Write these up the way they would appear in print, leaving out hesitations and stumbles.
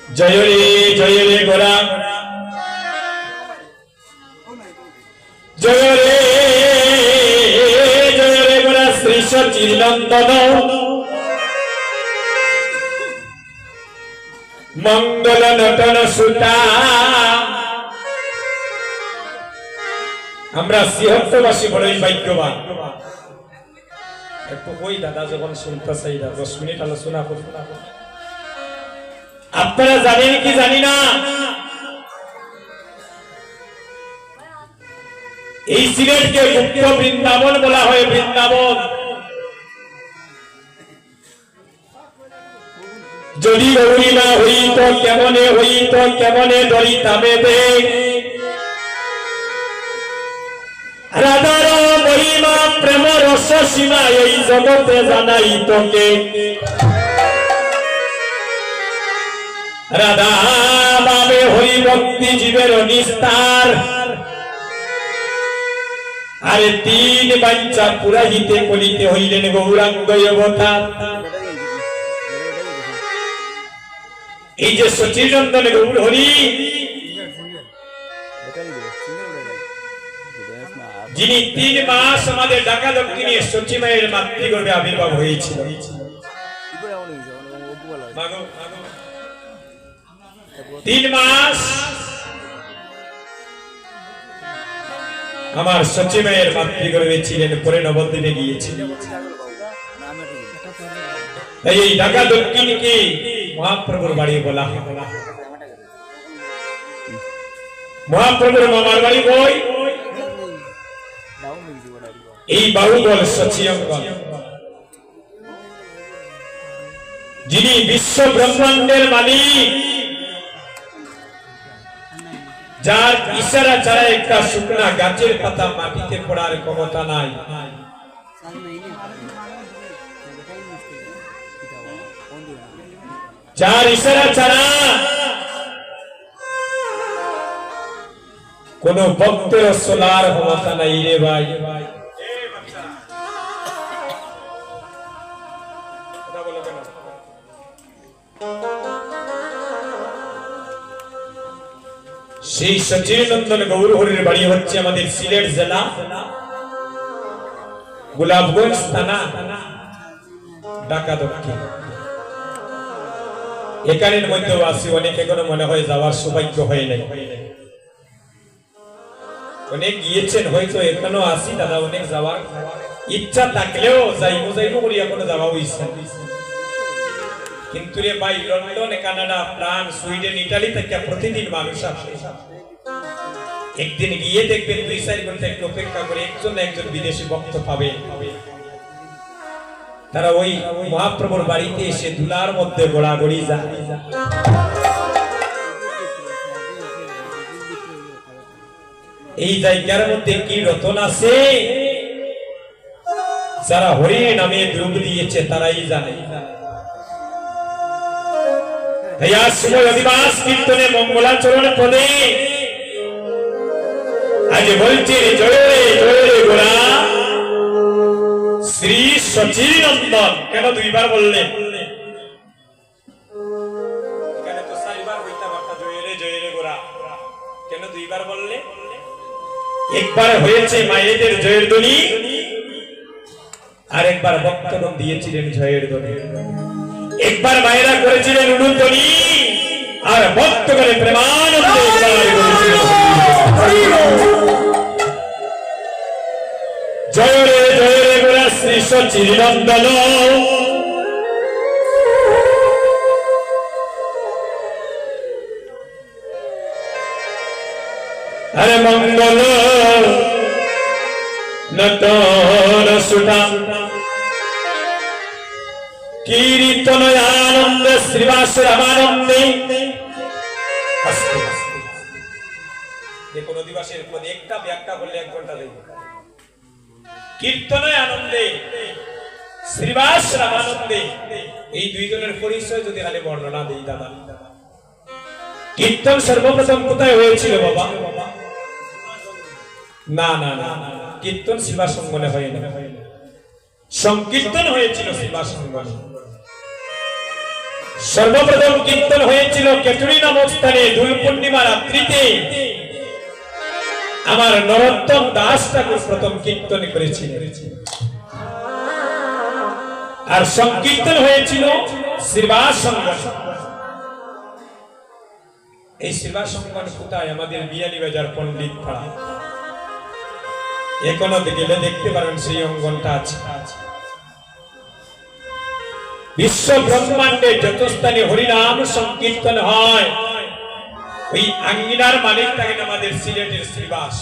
জয় রে গোরা জয় রে গোরা শ্রী সচির নন্দন মঙ্গল নটন সুতা আমরা সিংহবাসী বড়ই ভাগ্যবান। একটু ওই দাদা যখন শুনতে চাই 10 মিনিট আলোচনা করব। আপনারা জানেন কি জানি না, এই সিলেটকে গুপ্ত বৃন্দাবন বলা হয়। বৃন্দাবন যদি গৌরী না হইত কেমনে দরিতামে দেখ রাধার মহিমা প্রেম রস সীমা এই জগতে জানাই তোকে। রাধা বাবে হরি ভক্তি জীবের নিস্তার, আরে 3 বাঞ্ছা পুরাহিতে কলিতে হইলেন গৌরাঙ্গ অবতার। এই যে সচিনন্দন গৌর হরি, যিনি 3 মাস আমাদের ঢাকা দক্ষিণে সচি মায়ের মাতৃগর্ভে আবির্ভাব হয়েছিল। 3 মাস আমার সচি মায়ের মাতৃগর্ভে ছিলেন, পরে নবদ্বীপে গিয়েছিলেন। তাই এই ঢাকা দক্ষিণকে মহাপ্রভুর বাড়ি বলা হয়। মহাপ্রভুর মামার বাড়ি কই? এই বাহুবল সচিয়ঙ্গল, যিনি বিশ্ব ব্রহ্মাণ্ডের মালিক, যার ইশারা ছাড়া একটা শুকনা গাছের পাতা মাটিতে পড়ার ক্ষমতা নাই, যার ইশারা ছাড়া কোন ভক্তের চলার ক্ষমতা নাই রে ভাই। সেই সচিনন্দন গৌর হরির বাড়ি হচ্ছে আমাদের সিলেট জেলা গোলাপগঞ্জ থানা ঢাকা দক্ষিণ। এখানের মধ্যেও আসি, অনেক এখনো মনে হয় যাওয়ার সৌভাগ্য হয় নাই। অনেক গিয়েছেন হয়তো, এখনো আসি দাদা, অনেক যাওয়ার ইচ্ছা থাকলেও যাইবো করি এখনো যাওয়া ইচ্ছা। কিন্তু রে ভাই, London, Canada, France, Sweden, Italy থেকে প্রতিদিন মানুষ আসে। একদিন গিয়ে দেখবেন 2-4 ঘন্টা একটু অপেক্ষা করে একজন বিদেশি ভক্ত পাবে। তারা ওই মহাপ্রভুর বাড়িতে এসে ধুলার মধ্যে গোড়াগড়ি যায়। এই জায়গার মধ্যে কি রতন আছে, যারা হরি নামে ডুব দিয়েছে তারাই জানে। অধিবাস কীর্তনে মঙ্গলাচরণ পদে আজ বলছে জয় রে গোরা শ্রী সচিনন্দন। কেন 2 বার বললেন? এখানে তো 4 বার হইতা বার্তা জয় রে গোরা, কেন 2 বার বললে? একবার হয়েছে মায়েদের জয়ের ধ্বনি, আর একবার ভক্তগণ দিয়েছিলেন জয়ের ধ্বনি। একবার মায়েরা করেছিলেন উলুধ্বনি, আর ভক্তগণে প্রেমানন্দে জয় রে গোরা শ্রী সচিনন্দন। আরে মঙ্গল নটন সুতা কীর্তন আনন্দে শ্রীবাস রামানন্দে। দেখুন অধিবাসের পদে একটা ব্যাখ্যা বললে 1 ঘন্টা লাগবে। কীর্তনে আনন্দে শ্রীবাস রামানন্দে, এই 2 জনের পরিচয় যদি খালি বর্ণনা দেই দাদা। কীর্তন সর্বপ্রথম কোথায় হয়েছিল বাবা? না না না, কীর্তন শিবা সঙ্গনে হয় না, সংকীর্তন হয়েছিল শিবা সঙ্গনে। সর্বপ্রথম কীর্তন হয়েছিল কেতুরি নামক স্থানে দোল পূর্ণিমা রাত্রিতে। আমার নরোত্তম দাস ঠাকুর প্রথম কীর্তন করেছিলেন, আর সংকীর্তন হয়েছিল শ্রীবাস সংগঠন। এই শ্রীবাস সংগঠন কোথায়? আমাদের বিয়ানীবাজার পণ্ডিত পাড়া। এখনো গেলে দেখতে পারেন সেই অঙ্গনটা আছে। বিশ্ব ব্রহ্মাণ্ডে যত স্থানে হরিনাম সংকীর্তন হয়, ওই আঙ্গিনার মালিক থাকেন আমাদের সিলেটের শ্রীবাস।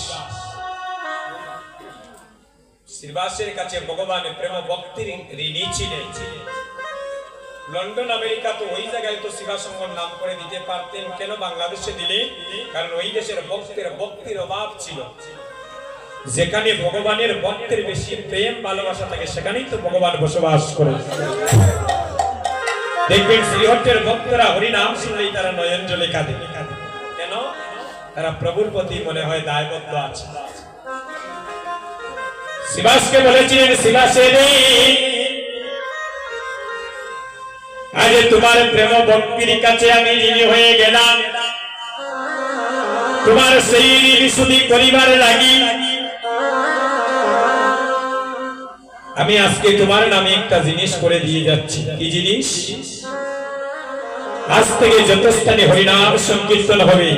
শ্রীবাসের কাছে ভগবান প্রেম ভক্তির ঋণী ছিলেন। লন্ডন আমেরিকা তো ওই জায়গায় তো শ্রীবাস সংঘর নাম করে দিতে পারতেন, কেন বাংলাদেশে দিলে? কারণ ওই দেশের ভক্তির অভাব ছিল। যেখানে ভগবানের ভক্তের বেশি প্রেম ভালোবাসা থাকে, সেখানেই তো ভগবান বসবাস করে। দেখবেন শ্রীহট্টের ভক্তরা হরিনাম শুনলেই তারা নয়ন জলে কাঁদে। কেন? তারা প্রভুর প্রতি মনে হয় দায়বদ্ধ আছে। শ্রীবাসকে বলেছিলেন, শ্রীবাসে আজ তোমার প্রেম ভক্তির কাছে আমি ঋণী হয়ে গেলাম। তোমার সেই ঋণ শুধু করিবার লাগি আমি আজকে তোমার নামে একটা জিনিস করে দিয়ে যাচ্ছি। কি জিনিস? আজ থেকে যত স্থানে হরিনাম সংকীর্তন হবে,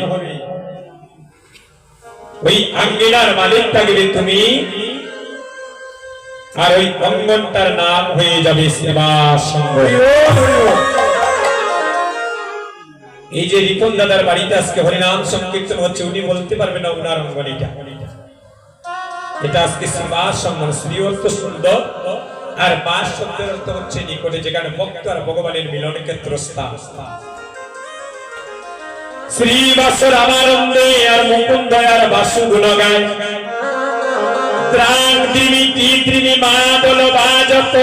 ওই আঙ্গিনার মালিক থাকবে তুমি, আর ওই অঙ্গনটার নাম হয়ে যাবে শ্রীবাস সংঘ। এই যে রিপন দাদার বাড়িতে আজকে হরিনাম সংকীর্তন হচ্ছে, উনি বলতে পারবেন না ওনার অঙ্গন এটা আজকে শ্রীবাস সংঘ। শ্রী অর্থ সুন্দর, আর বাস শব্দের অর্থ হচ্ছে নিকটে, যেখানে ভক্ত আর ভগবানের মিলন ক্ষেত্র স্থান। শ্রীবাসর আমানন্দে আর মুকুন্দ আর বাসু গুণ গায়, ত্রাণ দিবি কি দিবি মা বলো বাজত,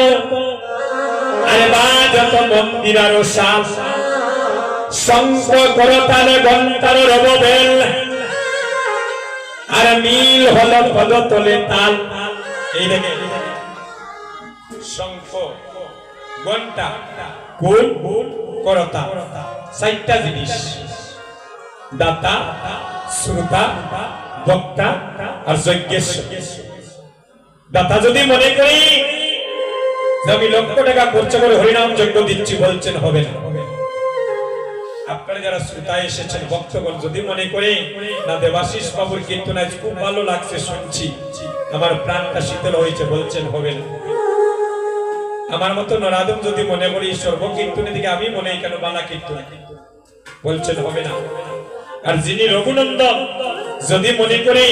আরে বাজত মন্দির আর শাস, শঙ্খ করতালে ঘন্টার রববেল, আর মিল হলো পদ তোলে তাল। এই দেখে শঙ্খ, ঘন্টা, কুল, করতা, চারটা জিনিস। দাতা, শ্রোতা, বক্তা আর যজ্ঞেশ্বর। দাতা যদি মনে করি যে আমি লক্ষ টাকা খরচ করে হরিনাম যজ্ঞ দিচ্ছি, বলছেন হবে না। আপনারা যারা শ্রোতা এসেছেন, ভক্তগণ যদি মনে করে না দেবাশিস বাবুর কীর্তন আজ খুব ভালো লাগছে, শুনছি, আমার প্রাণটা শীতল হয়েছে, বলছেন হবে না। আমার মতো নরাদম যদি মনে করি সর্বকীর্তনের দিকে আমি মনে কেন বালা কীর্তন, বলছেন হবে না। আর যিনি রঘুনন্দন যদি মনে করে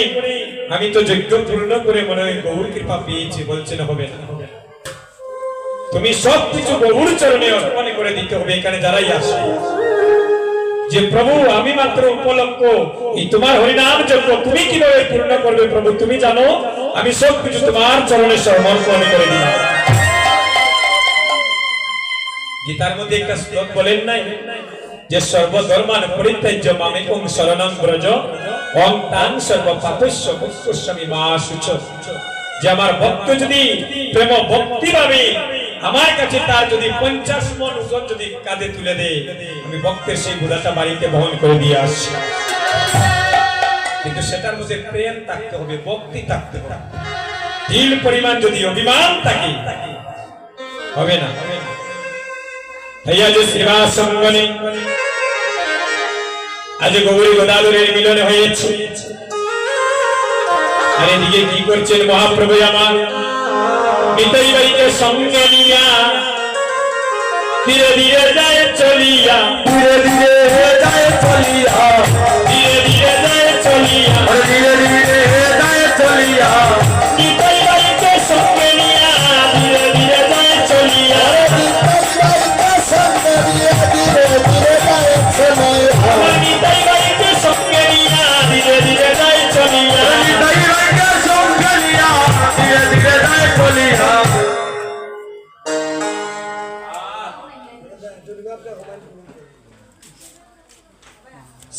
আমি তো যজ্ঞ পূর্ণ করে মনে হয় গৌর কৃপা পেয়েছি, বলছেন হবে না। তুমি সবকিছু গৌর চরণে অর্পণ করে দিতে হবে। এখানে যারাই আসে যে প্রভু আমি মাত্র উপলক্ষ, এই তোমার হরিনাম যজ্ঞ তুমি কিভাবে পূর্ণ করবে প্রভু তুমি জানো, আমি সবকিছু তোমার চরণে সমর্পণ করে দিলাম। গীতার মধ্যে একটা শ্লোক বলেন নাই যে সর্বধর্মান পরিত্যাজ্য মামেকং শরণং ব্রজ অং তাং সর্বপাপস্য মুক্তস্বামী মা শুচ। যে আমার ভক্ত যদি প্রেম ভক্তি ভাবে আমার কাছে, তার যদি 50 মণ ওজন যদি কাঁধে তুলে দেয়, আমি ভক্তের সেই বোঝাটা বাড়িতে বহন করে দিয়ে আসি। কিন্তু সেটার মধ্যে প্রেম থাকতে হবে, ভক্তি থাকতে হবে। দিল পরিমাণ যদি অভিমান থাকে হবে না। শ্রীবাস সংগনে আজ গৌরী গোদাধরের মিলন হয়েছে। আর এদিকে কি করছেন মহাপ্রভু আমার নিতাই বাড়িতে সঙ্গে নিয়া ধীরে ধীরে যায় চলিয়া, ধীরে ধীরে যায় চলিয়া, ধীরে ধীরে যায় চলিয়া, ধীরে ধীরে যায় চলিয়া, নিতাই বাড়িতে সঙ্গে নিয়া ধীরে ধীরে যায় চলিয়া, নিতাই বাড়িতে সঙ্গে নিয়া ধীরে ধীরে যায় চলিয়া, নিতাই বাড়িতে সঙ্গে নিয়া ধীরে ধীরে যায় চলিয়া।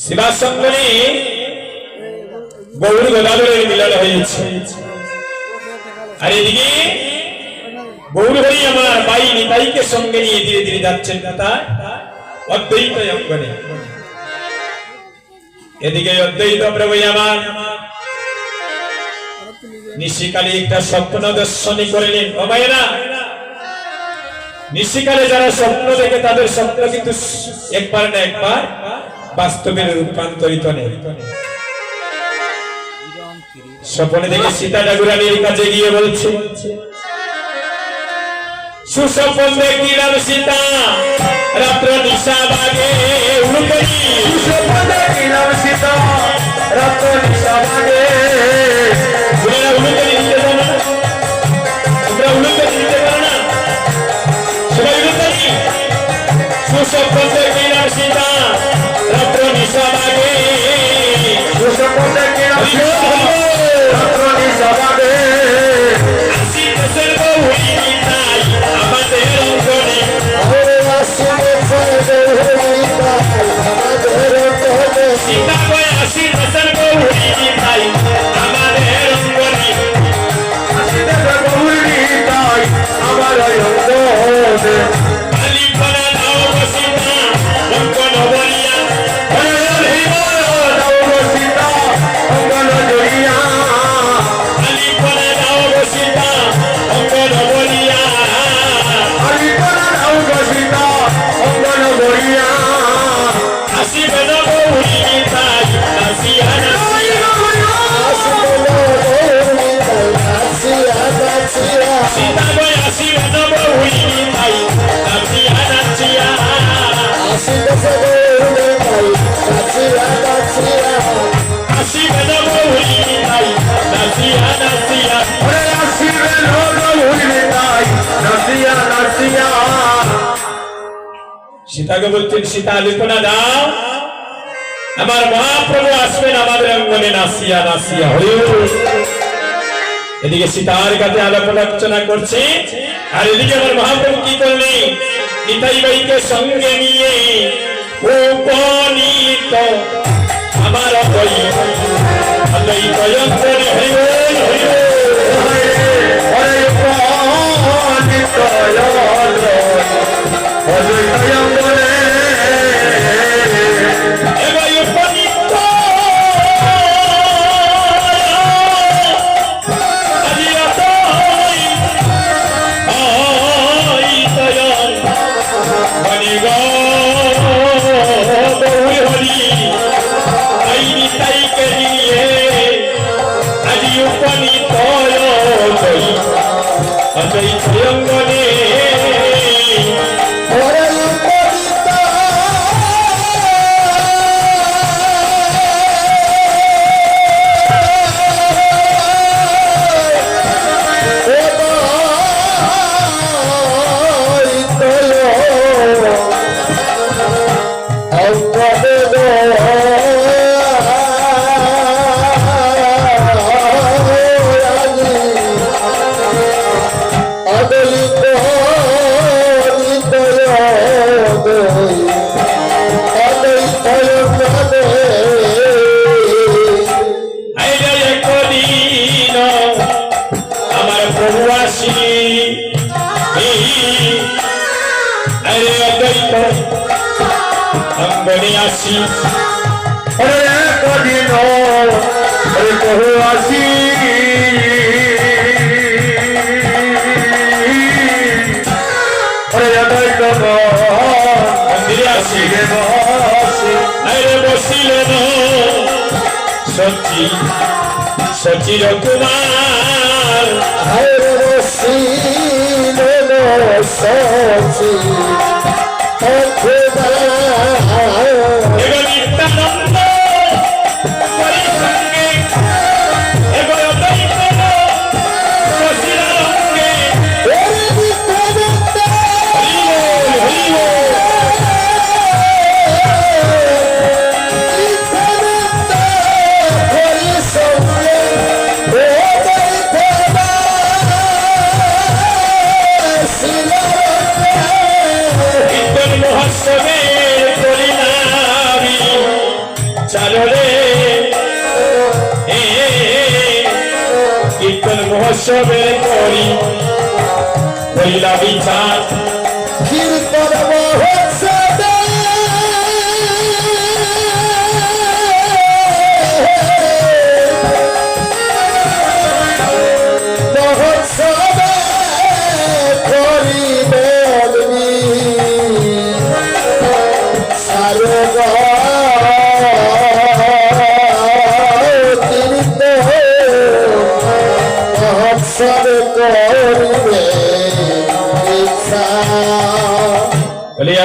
শ্রীবাস সংগনে গৌর গোদাধরের মিলন হয়েছে। আর এদিকে গৌর হরি আমার বাই নিতাইকে সঙ্গে নিয়ে ধীরে ধীরে যাচ্ছেন। অদ্বৈত অঙ্গনে। এদিকে অদ্বৈত প্রভু আমার নিশিকালে একটা স্বপ্ন দর্শনী করলেন। ও ভাইয়েরা, নিশিকালে যারা স্বপ্ন দেখে তাদের স্বপ্ন কিন্তু একবার না একবার বাস্তবে রূপান্তরিত নেই। স্বপ্নে দেখে সীতা ঠাকুরানীর কাছে গিয়ে বলছে, সুস্বপ্ন দেখিলাম সীতা রাত্র নিশা বাগে উলুকরি। সুস্বপ্ন দেখিলাম সীতা রাত্র নিশা বাগে। তোমরা উলুকরি দিতে পারো না? তোমরা উলুকরি দিতে পারো না? সবাই উলুকরি। সুস্বপ্ন দেখিলাম সীতা রাত্র নিশা বাগে। সুস্বপ্ন দেখিলাম সীতা রাত্র নিশা বাগে। আসি দেশের বহু তাই আমাদের অঙ্গনে। সীতা কয় আসি দেশের বহু তাই আমাদের অঙ্গনে। আসি দেশের বহু তাই আমাদের অঙ্গনে। কালী করা দাও গো সীতা অঙ্গন বলিয়া। দাও গো সীতা অঙ্গন জড়িয়া। কালী করা দাও গো সীতা অঙ্গন বলিয়া। কালী করা দাও গো সীতা অঙ্গন বলিয়া। আসি বেদ গৌরী তাই নাচিয়া নাচিয়া। সীতা কয় আসি বেদ গৌরী তাই নাচিয়া নাচিয়া। আসি বেদ গৌরী তাই নাচিয়া নাচিয়া। আসি বেদ গৌরী তাই নাচিয়া নাচিয়া। সীতাকে বলছেন, সীতা আলিপনা দাও, আমার মহাপ্রভু আসবেন আমাদের অঙ্গনে নাচিয়া নাচিয়া। এদিকে সীতার কাছে আলাপনা আলোচনা করছে, আর এদিকে আমার মহাপ্রভু কি করলেন, নিতাই বাইকে সঙ্গে নিয়ে উপনীত আমার অদ্বৈত অঙ্গনে হরি বল হরি অঙ্গনে। আমার প্রভু আসি আরে অদ্বৈত অঙ্গনে আসি। একদিন প্রভু আসি অদ্বৈত মন্দিরে আসি। আরে বসিলেন সচি সচির কুমার। এবার নিত্যানন্দ পরিসঙ্গে এবার অদ্বৈত সচির অঙ্গে। মহোৎসবে করি হইলা বিচার কীর্তন মহোৎসবে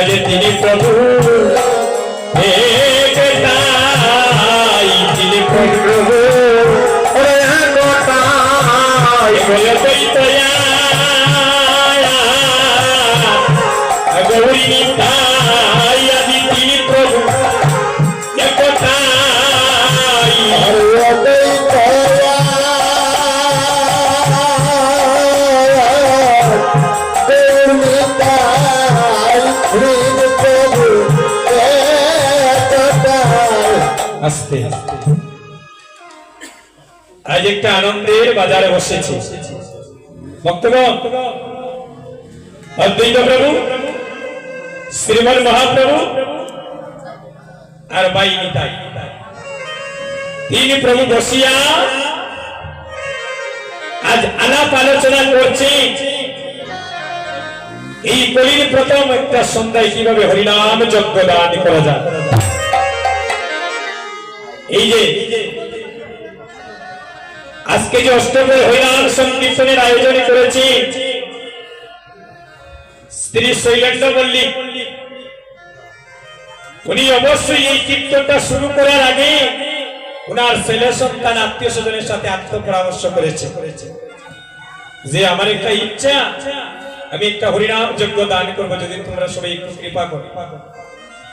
আজ তিনি প্রভু একটাই, তিনি প্রভু গৌরী নিতাই, আদি তিনি প্রভু একটাই। আস্তে আজ একটা আনন্দের বাজারে বসেছি ভক্তগণ। অদ্বৈত প্রভু, শ্রীমন মহাপ্রভু আর বাই নিতাই, তিনি প্রভু বসিয়া আজ আলাপ আলোচনা করছে এই কলির প্রথম একটা সন্ধ্যায় কিভাবে হরিনাম যজ্ঞ দান করা যায়। এই যে আজকে যে অষ্টমের হরিনাম সংকীর্তনের আয়োজন করেছি স্ত্রী শৈলেন্দ্র মল্লিক, উনি অবশ্যই এই কীর্তনটা শুরু করার আগে ওনার ছেলে সন্তান আত্মীয় স্বজনের সাথে আত্মপরামর্শ করেছে যে আমার একটা ইচ্ছা, আমি একটা হরিনাম যজ্ঞ দান করবো, যদি তোমরা সবাই একটু কৃপা করো।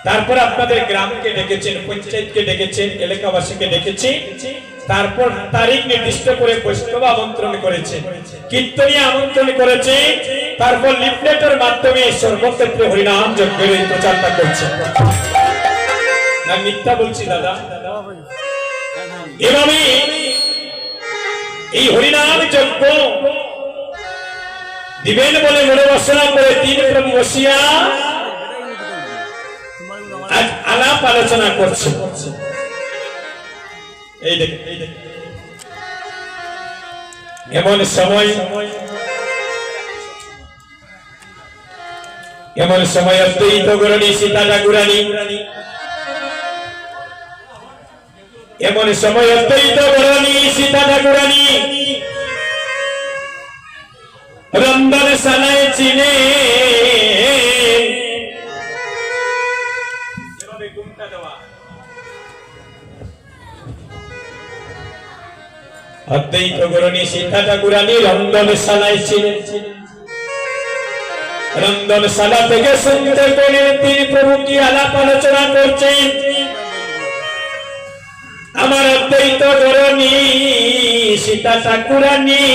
তারপর আপনাদের গ্রামকে ডেকেছেন, পঞ্চায়েতকে ডেকেছেন, এলাকাবাসীকে ডেকেছি, তারপর তারিখ নির্দিষ্ট করে বৈষ্ণব আমন্ত্রণ করেছে, কীর্তনী আমন্ত্রণ করেছে, তারপর লিফলেটের মাধ্যমে সর্বক্ষেত্রে হরিনাম যজ্ঞের এই প্রচারটা করছে। না মিথ্যা বলছি দাদা? এভাবে এই হরিনাম যজ্ঞ দিবেন বলে মনোবাসনা করে তিন প্রভু বসিয়া আজ আলাপ আলোচনা করছে। এই দেখে এমন সময় অদ্বৈত গৌরণী সীতা ঠাকুরানী, এমন সময় অদ্বৈত গৌরণী সীতা ঠাকুরানী রন্ধন শালায় চিনে অদ্বৈত গৌরণী সীতা ঠাকুরানী রন্ধনশালায় ছিলেন। রন্ধনশালা থেকে শুনতে পেলেন তিনি প্রভু কি আলাপ আলোচনা করছেন। আমার অদ্বৈত গৌরণী সীতা ঠাকুরানী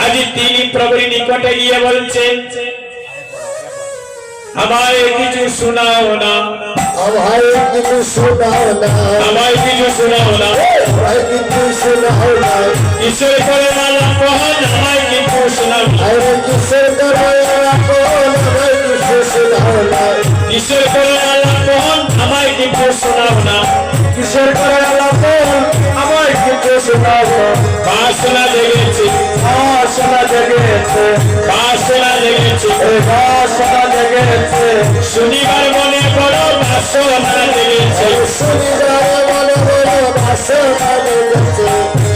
আজ তিনি প্রভুর নিকটে গিয়ে বলছেন, আমায় কিছু শোনাও না, আমায় কিছু শোনাও না, আমায় কিছু শোনাও না, আমায় কিছু শোনাও না, কিশোর করে মালা কহন আমায় কিছু শোনাও না, আরে কিশোর করে রাখুন আমায় কিছু শোনাও না, কিশোর করে মালা কহন আমায় কিছু শোনাও না, কিশোর করে রাখুন আমায় কিছু শোনাও না। বাসনা জেগেছে, বাসনা জেগেছে, বাসনা জেগেছে, বাসনা জেগেছে, শুনিবার মনে বড় বাসনা জেগেছে, শুনিবার মনে বড় বাসনা জেগেছে,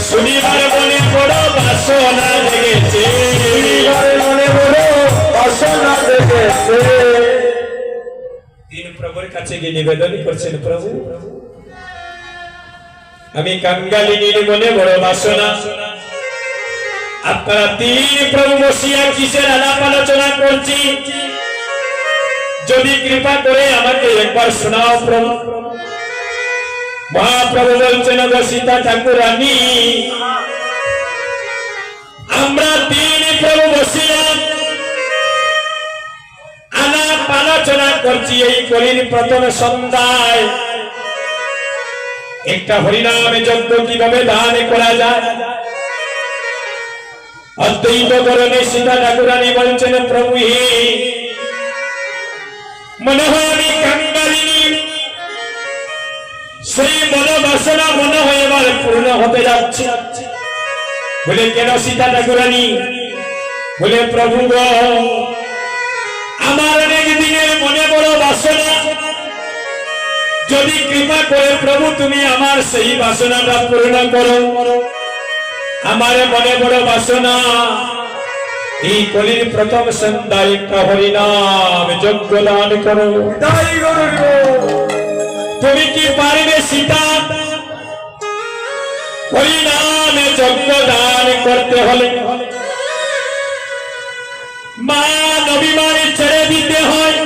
শুনিবার মনে বড় বাসনা জেগেছে, শুনিবার মনে বড় বাসনা জেগেছে। তিনি প্রভুর কাছে গিয়ে নিবেদন করছেন, প্রভু আমি কাঙ্গালিনীর মনে বড় বাসনা, আপনারা তিন প্রভু বসিয়া কিসের আলাপ আলোচনা করছি, যদি কৃপা করে আমাকে একবার শোনাও প্রভু। মহাপ্রভু বলছেন, সীতা ঠাকুরানী আমরা তিন প্রভু বসিয়া আলাপ আলোচনা করছি এই কলির প্রথম সন্ধ্যায় একটা হরিনাম যজ্ঞ কিভাবে দান করা যায়। অদ্বৈত গৌরণী সীতা ঠাকুরানী বলছেন, প্রভু মনে হয় আমি কাঙ্গালিনী, সেই মনোবাসনা মনে হয় এবার পূর্ণ হতে যাচ্ছে। বলে কেন সীতা ঠাকুরানী? বলে প্রভু গো আমার অনেক দিনের মনে বড় বাসনা, যদি কৃপা করে প্রভু তুমি আমার সেই বাসনাটা পূর্ণ করো। আমার মনে বড় বাসনা এই কলির প্রথম সন্ধ্যায় একটা হরিনাম যজ্ঞ দান করো। তাই করো। তুমি কি পারবে সীতা? হরিনামে যজ্ঞ দান করতে হলে মান অভিমানে ছেড়ে দিতে হয়,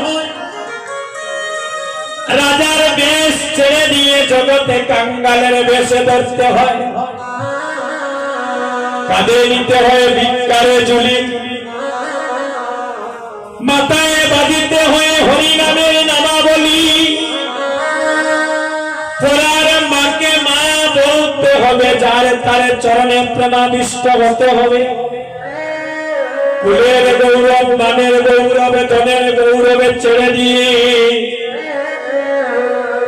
রাজার বেশ ছেড়ে দিয়ে জগতে কাঙ্গালের বেশে ধরতে হয়, কাঁধে নিতে হয় ভিক্ষারে ঝুলি, মাথায় বাঁধিতে হয় হরিনামের নামাবলী, পরার মাকে মা বলতে হবে, যার তার চরণে প্রেমাবিষ্ট হতে হবে, কুলের গৌরব মানের গৌরবে ধনের গৌরবে ছেড়ে দিয়ে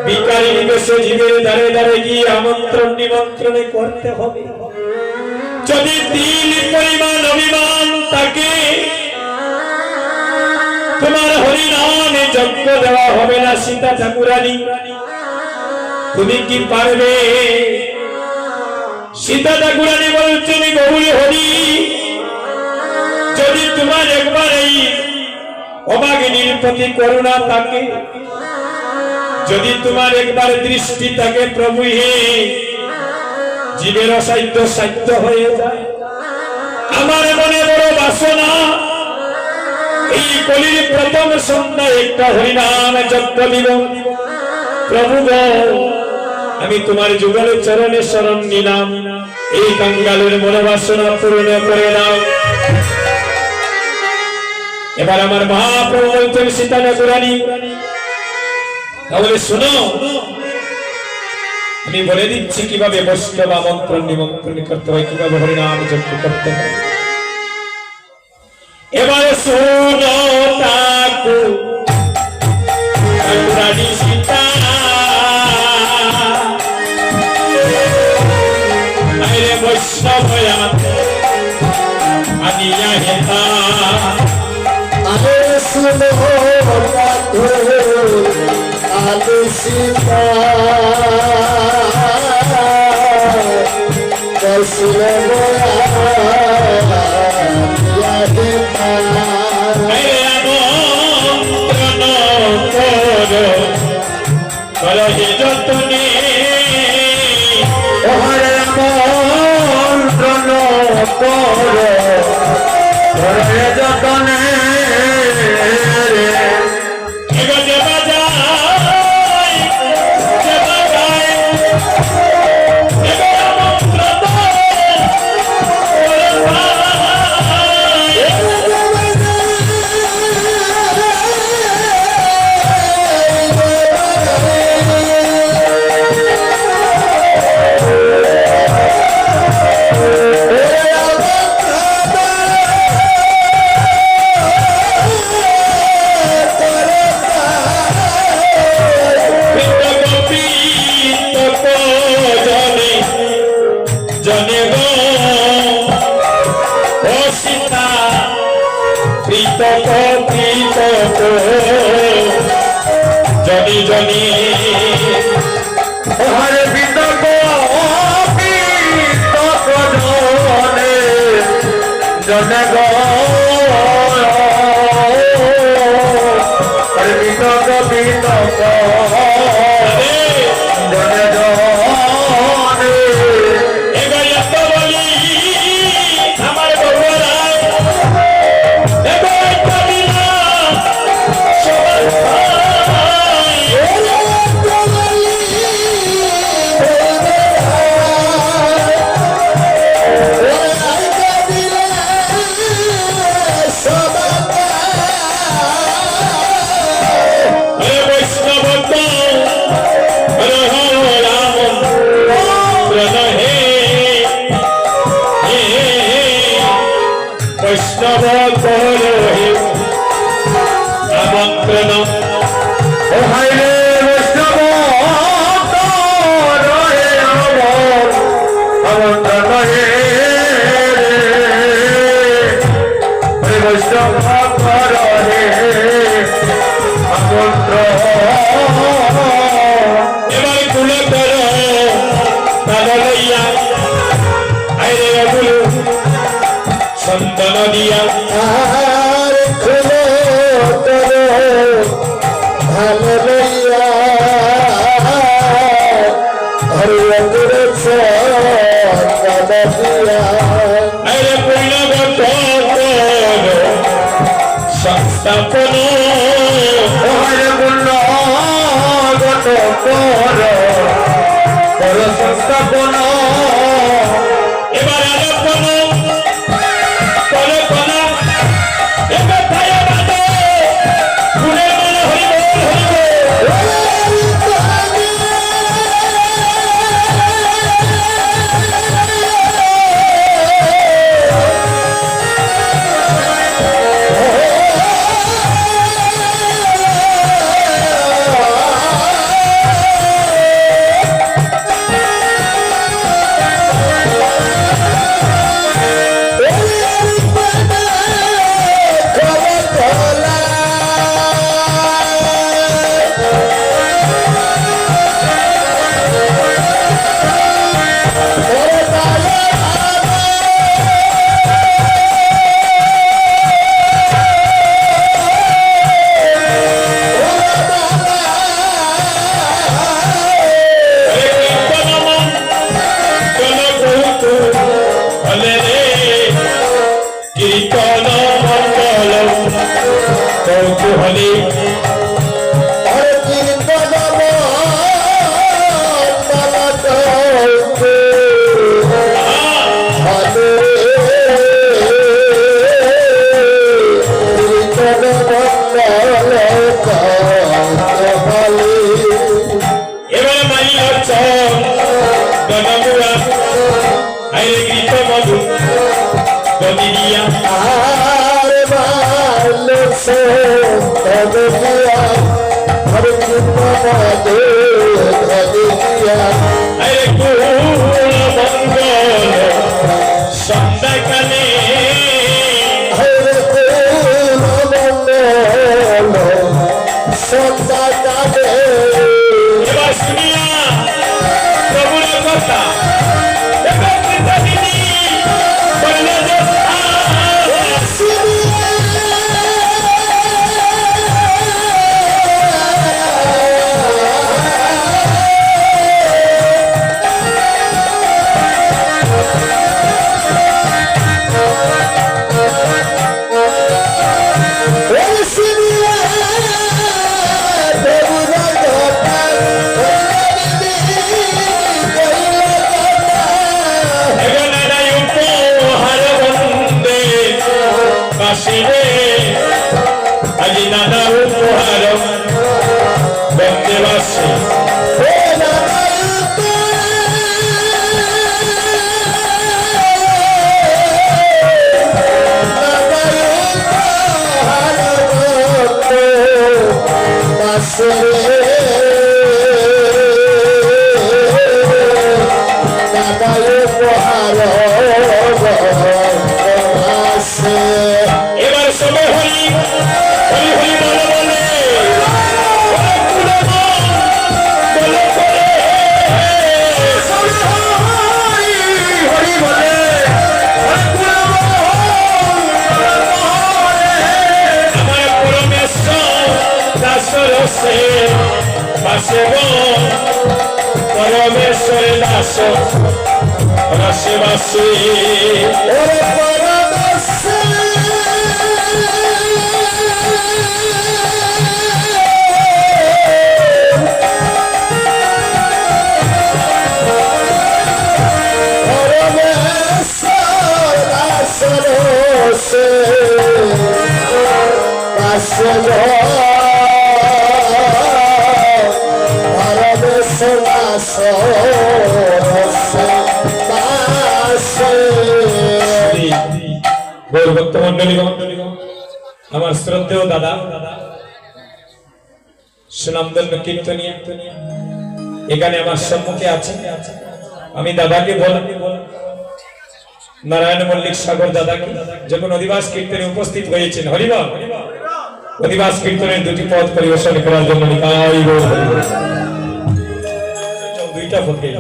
ভিখারি বেশে জীবের দ্বারে দ্বারে গিয়ে আমন্ত্রণ নিমন্ত্রণে করতে হবে। যদি তিল পরিমাণ অভিমান থাকে তোমার হরিনামে যজ্ঞ দেওয়া হবে না। সীতা ঠাকুরানী তুমি কি পারবে? সীতা ঠাকুরানী বলছেন গৌরী হরি, যদি তোমার একবার এই অভাগিনীর প্রতি করুণা থাকে, যদি তোমার একবার দৃষ্টি থাকে প্রভু হে, জীবের অসাধ্য সাধ্য হয়ে যায়। আমার মনে বড় বাসনা, এই কলির প্রথম সন্ধ্যায় একটা হরিনাম যজ্ঞ দিব। প্রভু গো, আমি তোমার যুগল চরণে শরণ নিলাম, এই কাঙ্গালের মনোবাসনা পূরণ করে নাও। এবার আমার মহাপ্রভু বলছেন সীতা ঠাকুরানী, তাহলে শোনো, আমি বলে দিচ্ছি কিভাবে বৈষ্ণব আমন্ত্রণ নিমন্ত্রণ করতে হয়, কিভাবে হরিনাম যজ্ঞ করতে হয়। এবারে শোনো ঠাকুরানী সীতা, আরে বৈষ্ণব আনিয়া হেতা, আরে শুনো আলে সীতা, বৈষ্ণব করহে যতনে, ওহারে আমন্ত্রণ করো, করহে যতনে। জনি জনি ওহারে বিতক বিতক জনে জনে গো, আরে বিতক বিতক জনে জনে। এবার এত বলি আমার বউরা, এবার একটা দিলা সবার বৈষ্ণব করহে আমন্ত্রণ, ওহাই রে বৈষ্ণব করহে আমন্ত্রণ হে, বৈষ্ণব করহে আমন্ত্রণ। এবার কুলে করো তাল লইয়া, আইরে অগুলো চন্দন দিয়া ভালো লইয়া হরে করেছে দাদা দিয়া আরে পুণ্যগত সংস্থাপন হরে গুণ গত কর কর সংস্থাপন এবার আলোপন কল্পনা এবার ছায়া বাঁধো ফুলের মনে হরিবল হরিবল কীর্তন মঙ্গল কৌতূহলী হরে কীর্তন এবার মাইল চল গণগুড়া আইরে গীত মধু গদিরিয়া আরে ভালো সে তবে দিয়া হরে কীর্তন দিয়া আইরে কুল মঙ্গল সন্ধ্যাকালে হরে সন্ধ্যা কালে এবার শুনিয়া প্রভুর কথা এবার কৃতজ্ঞিনী বলল যে বাসিরে আজি নানা উপহার বন্দে বাসে এবার সবে হরি হরি হরি বলে বলে বলে বলে আমার পরমেশ্বর দাস রসে বাসে পরমেশ্বর দাস রসে বাসে গৌরভক্ত মন্ডলীগণ আমার শ্রদ্ধেয় দাদা সুনামধন্য কীর্তনিয়া এখানে আমার সম্মুখে আছে আমি দাদাকে বললাম নারায়ণ মল্লিক সাগর দাদাকে যখন অধিবাস কীর্তনে উপস্থিত হয়েছেন হরিবল অধিবাস কীর্তনের দুটি পদ পরিবেশন করার জন্য নিতাই গৌর হরিবল দুইটা পদ গেল